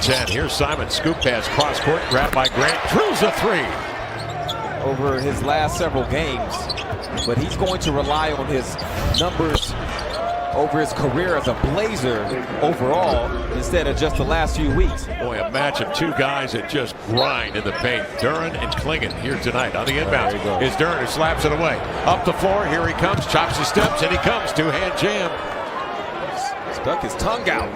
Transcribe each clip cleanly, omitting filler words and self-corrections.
10. Here's Simons, scoop pass, cross court, grabbed by Grant, drills a three. Over his last several games, but he's going to rely on his numbers over his career as a Blazer overall instead of just the last few weeks. Boy, a match of two guys that just grind in the paint. Duren and Cunningham here tonight on the inbound. Is Duren who slaps it away. Up the floor, here he comes, chops his steps, and he comes, two-hand jam. Stuck his tongue out.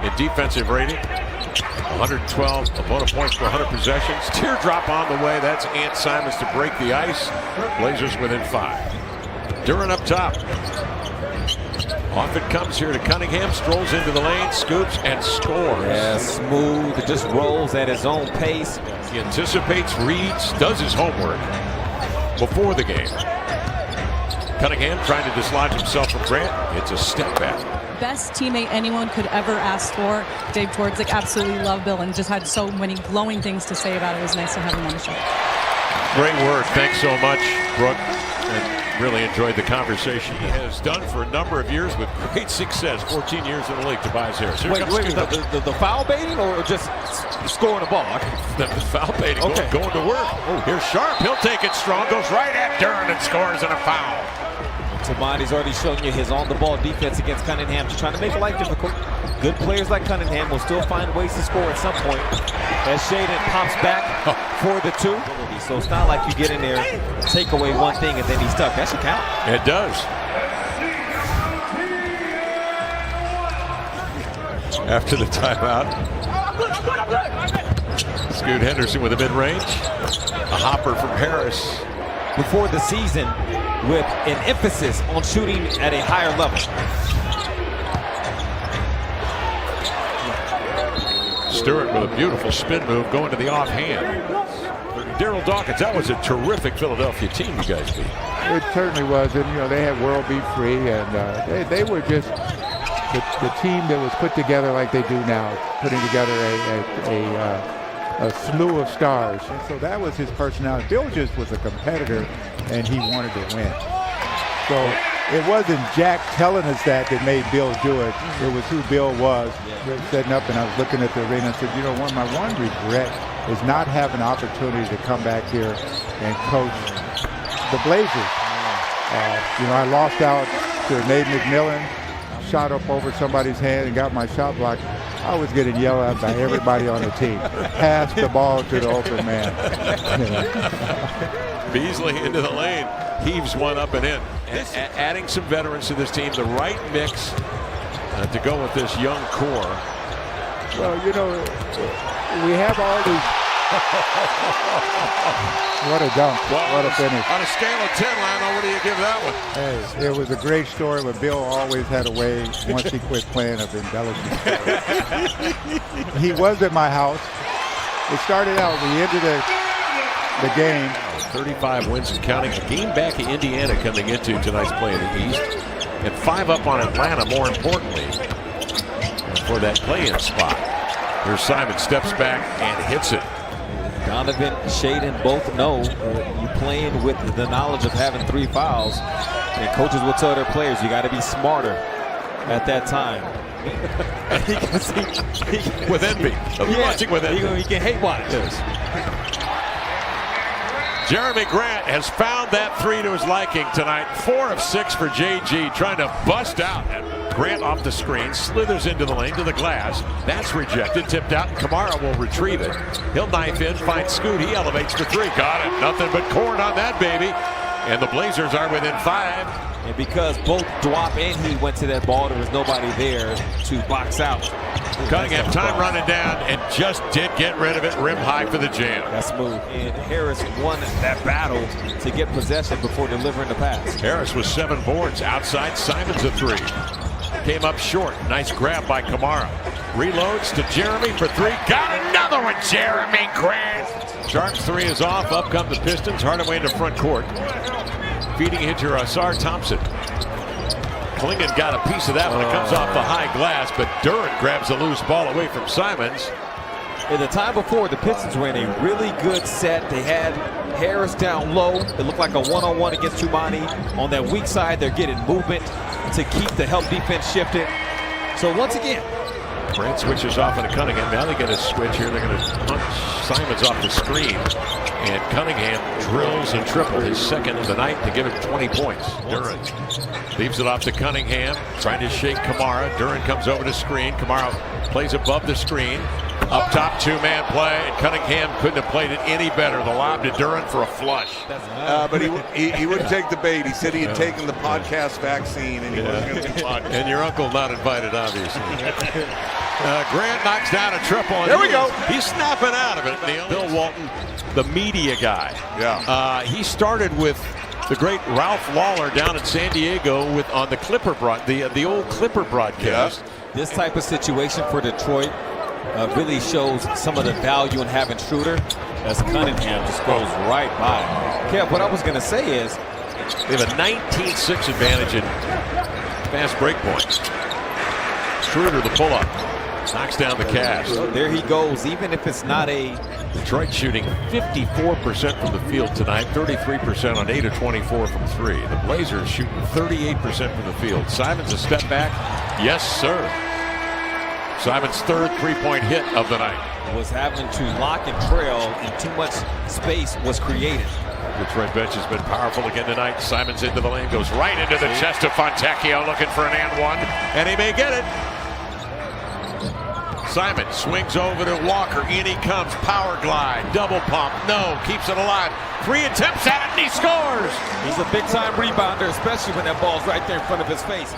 In defensive rating, 112 opponent points per 100 possessions. Teardrop on the way. That's Anfernee Simons to break the ice. Blazers within 5. Duren up top. Off it comes here to Cunningham. Strolls into the lane, scoops, and scores. Yeah, smooth. It just rolls at his own pace. He anticipates, reads, does his homework before the game. Cunningham trying to dislodge himself from Grant. It's a step back. Best teammate anyone could ever ask for. Dave Twardzik absolutely loved Bill and just had so many glowing things to say about it. It was nice to have him on the show. Great word. Thanks so much, Brooke. And really enjoyed the conversation. He has done for a number of years with great success. 14 years in the league, Tobias Harris. Wait, the foul baiting or just scoring the ball? The foul baiting, okay. Going to work. Oh, here's Sharp. He'll take it strong. Goes right at Duren and scores on a foul. Tamani's already shown you his on-the-ball defense against Cunningham, just trying to make life difficult. Good players like Cunningham will still find ways to score at some point. As Jaden pops back for the 2. So it's not like you get in there, take away one thing, and then he's stuck. That should count. It does. After the timeout, Scoot Henderson with a mid-range. A hopper from Harris. Before the season, with an emphasis on shooting at a higher level. Stewart with a beautiful spin move going to the offhand. Daryl Dawkins, that was a terrific Philadelphia team you guys beat. It certainly was, and you know they had World Beat Free, and they were just the team that was put together like they do now, putting together a slew of stars. And so that was his personality. Bill just was a competitor, and he wanted to win. So it wasn't Jack telling us that made Bill do it. It was who Bill was. Setting up, and I was looking at the arena and said, you know, my one regret is not having an opportunity to come back here and coach the Blazers. You know, I lost out to Nate McMillan, shot up over somebody's hand and got my shot blocked. I was getting yelled at by everybody on the team. Pass the ball to the open man. Beasley into the lane, heaves one up and in. Adding some veterans to this team, the right mix to go with this young core. Well, you know, we have all these. What a dunk. Well, what a finish. On a scale of 10, Lionel, what do you give that one? Hey, it was a great story, but Bill always had a way, once he quit playing, of embellishing. He was at my house. It started out, we ended the game. 35 wins and counting. A game back in Indiana coming into tonight's play in the East. And 5 up on Atlanta, more importantly, for that play-in spot. Here's Simon, steps back and hits it. Donovan, Jaden both know you're playing with the knowledge of having 3 fouls. And coaches will tell their players, you got to be smarter at that time. With envy. Watching with envy. He can hate watch this. Jeremy Grant has found that 3 to his liking tonight. 4 of 6 for JG, trying to bust out. Grant off the screen, slithers into the lane to the glass. That's rejected, tipped out, and Kamara will retrieve it. He'll knife in, finds Scoot, he elevates the 3. Got it, nothing but corn on that baby. And the Blazers are within 5. And because both Dwap and he went to that ball, there was nobody there to box out. Cunningham, time running down, and just did get rid of it. Rim high for the jam. That's smooth. And Harris won that battle to get possession before delivering the pass. Harris with 7 boards. Outside, Simons a 3. Came up short. Nice grab by Kamara. Reloads to Jeremy for 3. Got another one, Jeremy Grant. Sharp's 3 is off. Up come the Pistons. Hardaway into front court. Feeding hitter Asar Thompson. Cunningham got a piece of that when it comes off the high glass, but Duren grabs a loose ball away from Simons. In the time before, the Pistons were in a really good set. They had Harris down low. It looked like a one-on-one against Tumani. On that weak side, they're getting movement to keep the help defense shifted. So once again, Grant switches off into Cunningham. Now they get a switch here. They're going to punch Simons off the screen. And Cunningham drills and triples his second of the night to give him 20 points. Duren leaves it off to Cunningham, trying to shake Kamara. Duren comes over to screen. Kamara plays above the screen. Up top, two-man play, and Cunningham couldn't have played it any better. The lob to Duren for a flush. But he wouldn't take the bait. He said he had taken the podcast vaccine, and he wasn't going to do podcast. And your uncle not invited, obviously. Grant knocks down a triple. There we go. He's snapping out of it. Bill Walton, the media guy. Yeah. He started with the great Ralph Lawler down in San Diego on the Clipper the old Clipper broadcast. Yeah. This type of situation for Detroit really shows some of the value in having Schroeder, as Cunningham just goes right by. Kev, what I was going to say is they have a 19-6 advantage in fast break points. Schroeder, the pull-up, knocks down the cast. So there he goes, even if it's not a... Detroit shooting 54% from the field tonight, 33% on 8 of 24 from 3. The Blazers shooting 38% from the field. Simons a step back. Yes, sir. Simons' third three-point hit of the night. Was having to lock and trail, and too much space was created. Detroit bench has been powerful again tonight. Simons into the lane, goes right into the chest of Fontecchio, looking for an and one, and he may get it. Simons swings over to Walker. In he comes. Power glide. Double pump. No. Keeps it alive. 3 attempts at it, and he scores. He's a big-time rebounder, especially when that ball's right there in front of his face.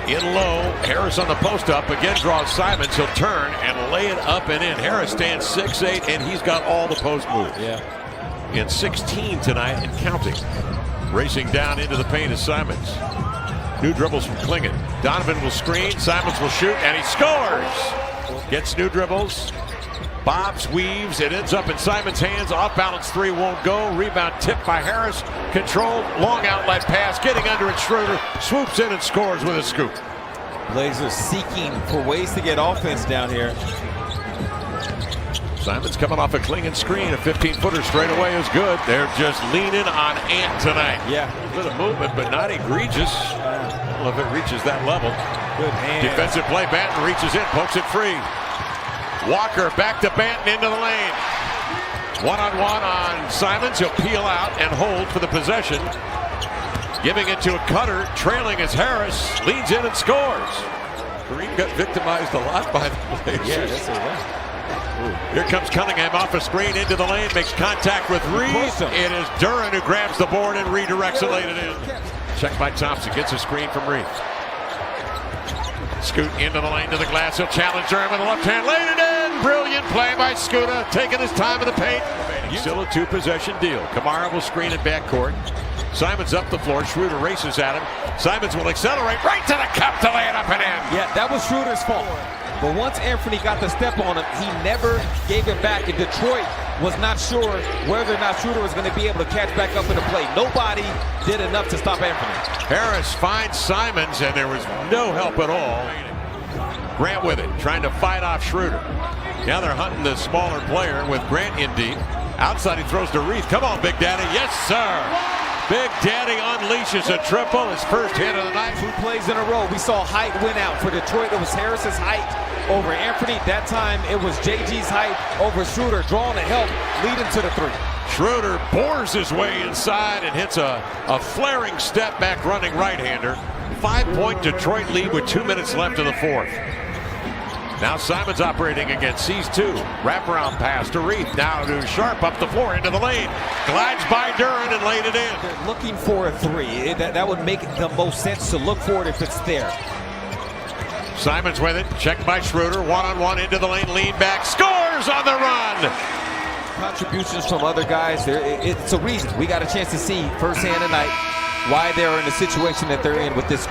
In low. Harris on the post-up. Again draws Simons. He'll turn and lay it up and in. Harris stands 6'8", and he's got all the post moves. Yeah. In 16 tonight and counting. Racing down into the paint is Simons. New dribbles from Klingon. Donovan will screen. Simons will shoot, and he scores. Gets new dribbles. Bobs, weaves. It ends up in Simons' hands. Off-balance three won't go. Rebound tipped by Harris. Controlled. Long outlet pass. Getting under it, Schroeder swoops in and scores with a scoop. Blazers seeking for ways to get offense down here. Simons coming off a Klingon screen. A 15-footer straight away is good. They're just leaning on Ant tonight. Yeah. A bit of movement, but not egregious. I don't know if it reaches that level. Good hand. Defensive play. Banton reaches in, pokes it free. Walker back to Banton into the lane. One-on-one on Simons. He'll peel out and hold for the possession. Giving it to a cutter. Trailing is Harris. Leans in and scores. Kareem got victimized a lot by the Blazers. Yeah, that's right. Here comes Cunningham off a screen into the lane, makes contact with Reed. It is Duren who grabs the board and redirects it, laid it in. Checked by Thompson, gets a screen from Reed. Scoot into the lane to the glass. He'll challenge Duren with the left hand, laid it in. Brilliant play by Scooter, taking his time in the paint. Still a two-possession deal. Kamara will screen in backcourt. Simons up the floor. Schroeder races at him. Simons will accelerate right to the cup to lay it up and in. Yeah, that was Schroeder's fault. But once Anfernee got the step on him, he never gave it back. And Detroit was not sure whether or not Schroeder was going to be able to catch back up in the play. Nobody did enough to stop Anfernee. Harris finds Simons, and there was no help at all. Grant with it, trying to fight off Schroeder. Now they're hunting the smaller player with Grant in deep. Outside he throws to Reed. Come on, Big Daddy. Yes, sir. Big Daddy unleashes a triple. His first hit of the night. 2 plays in a row. We saw height win out. For Detroit, it was Harris's height over Anfernee. That time, it was JG's height over Schroeder, drawing the help, leading to the 3. Schroeder bores his way inside and hits a flaring step back running right-hander. 5-point Detroit lead with 2 minutes left in the fourth. Now Simons operating again, sees 2. Wraparound pass to Reed. Now to Sharp up the floor into the lane. Glides by Duren and laid it in. They're looking for a 3. That would make the most sense to look for it if it's there. Simons with it. Checked by Schroeder. One-on-one into the lane. Lean back. Scores on the run. Contributions from other guys. It's a reason. We got a chance to see firsthand tonight why they're in the situation that they're in with this